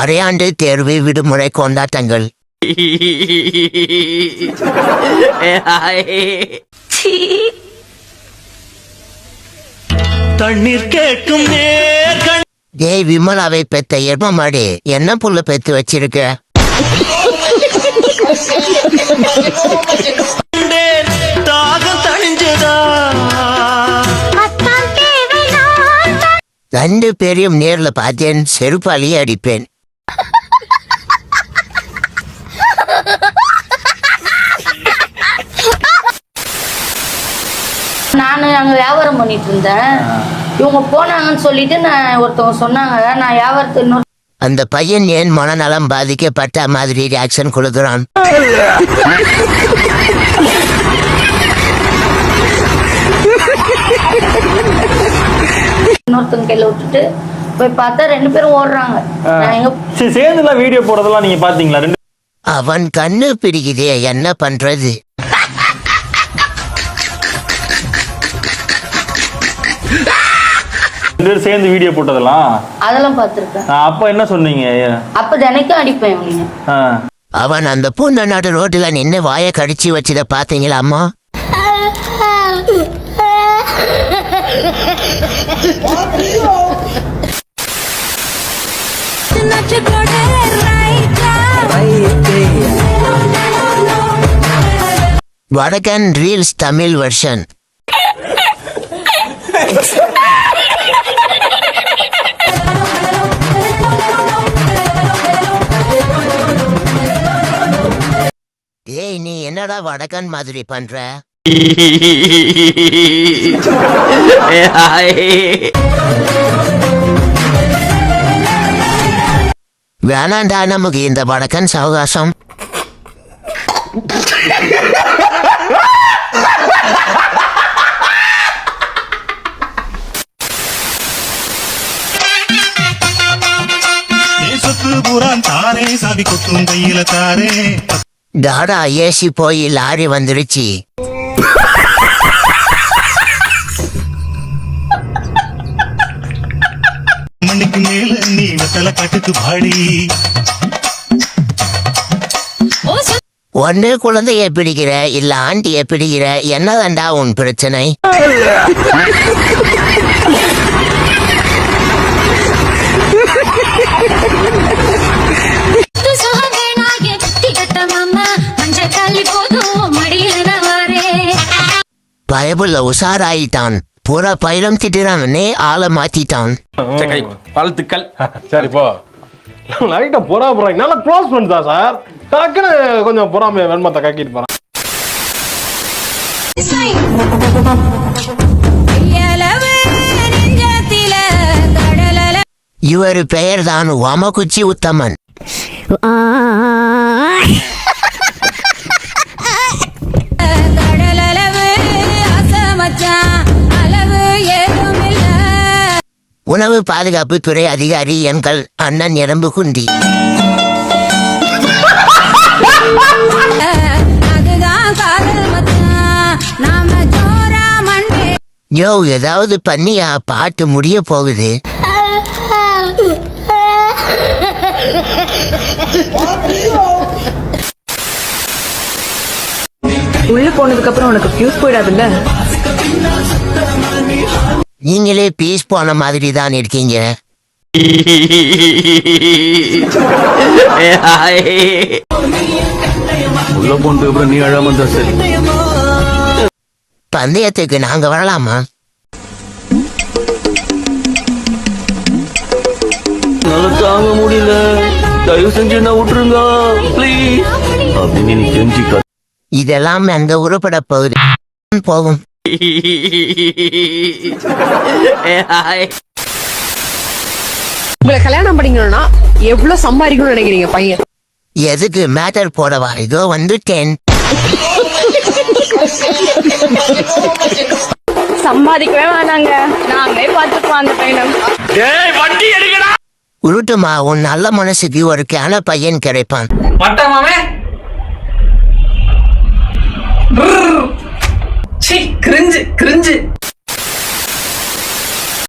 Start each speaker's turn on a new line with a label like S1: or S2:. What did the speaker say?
S1: அரையாண்டு தேர்வு விடுமுறை கொண்டாட்டங்கள்.
S2: தண்ணீர் கேட்கும்
S1: டேய் விமலாவை பெத்த எருமமாடி, என்ன புள்ள பெத்து வச்சிருக்க?
S2: தாகம் தணிஞ்சதா?
S1: 2 பேரையும் நேர்ல பார்த்தேன், செருப்பாலேயே அடிப்பேன்.
S3: நான் அங்கே வியாபாரம் பண்ணிட்டு இருந்தேன். இவங்க போனாங்கன்னு சொல்லிட்டு ஒருத்தவங்க சொன்னாங்க. நான் வியாபாரத்தை
S1: அந்த பையன் ஏன் மனநலம் பாதிக்கப்பட்ட மாதிரி ரியாக்ஷன் கொடுக்குறான்?
S3: இன்னொருத்தவங்க கையில விட்டுட்டு போய் பார்த்தா 2 பேரும் ஓடுறாங்க.
S4: சேர்ந்துலாம் வீடியோ போடுறதெல்லாம் நீங்க பாத்தீங்களா?
S1: அவன் கண்ணு பிடிக்குதே, என்ன பண்றது?
S4: சேர்ந்து வீடியோ போட்டதெல்லாம்
S3: அதெல்லாம் பார்த்திருக்கேன்.
S4: அப்ப என்ன சொன்னீங்க?
S3: அப்ப தினைக்கும் அடிப்பேன் இவங்க.
S1: அவன் அந்த பூந்த நாட்டு ரோட்டுல நின்று வாயை கடிச்சு வச்சத பாத்தீங்களா அம்மா? வடக்கன் ரீல்ஸ் தமிழ் வெர்ஷன். ஏய், நீ என்னடா வடக்கன் மாதிரி பண்ற? வேணாண்டா நமக்கு இந்த வடக்கன் சவகாசம். டாடா ஏசி போய் லாரி வந்துருச்சு.
S2: மண்ணுக்கு மேல நீ வெத்தல காட்டுக்கு பாடி.
S1: ஒன்னு குழந்தைய பிடிக்கிற இல்ல ஆண்டிய பிடிக்கிற, என்னதாண்டா உன் பிரச்சனை? பயபுள்ள உஷாராயிட்டான், பூரா பயிரம் திட்டுறானே, ஆளை மாத்திட்டான்.
S4: வாழ்த்துக்கள். சரி போ. லைட்டா பொறா போறாங்க. நல்லா க்ளோஸ் ஃப்ரெண்ட்ஸ் தான் சார். டக்குன்னு கொஞ்சம் பொறாம வெண்மத்தை கக்கிட்டு போறான்.
S1: இவர் பெயர் தான் வாமகுச்சி உத்தமன். உணவு பாதுகாப்பு துறை அதிகாரி எங்கள் அண்ணன் எறும்பு குண்டி. யோ, ஏதாவது பண்ணியா? பாட்டு முடிய போகுது.
S5: உள்ள போனதுக்கு அப்புறம் உனக்கு ஃபியூஸ் போயிடாதுல்ல?
S1: நீங்களே பீஸ் போன மாதிரி தான் இருக்கீங்க.
S4: உள்ள போனதுக்கு அப்புறம் நீ அழாம இருந்தா சரி.
S1: பந்தயத்துக்கு நாங்க வரலாமா?
S4: தாங்க முடியல, தயவு செஞ்சு என்ன விட்டுருங்க ப்ளீஸ் அப்படின்னு நீ தெரிஞ்சுக்க.
S1: இதெல்லாம் அங்க உருப்பட போகுது. போகும்.
S5: உங்களை கல்யாணம் பண்ணிக்கணும்னா எவ்வளவு சம்பாதிக்கணும்னு நினைக்கிறீங்க பையன்?
S1: எதுக்கு மேட்டர் போடவா? இதோ வந்துட்டேன்.
S5: சம்பாதிக்கவே வேணாங்க, நாங்களே பார்த்துப்போம் அந்த பையனை.
S1: உருட்டுமா, உன் நல்ல மனசுக்கு ஒரு கேன பையன் கிடைப்பான்.
S6: கிரிஞ்சு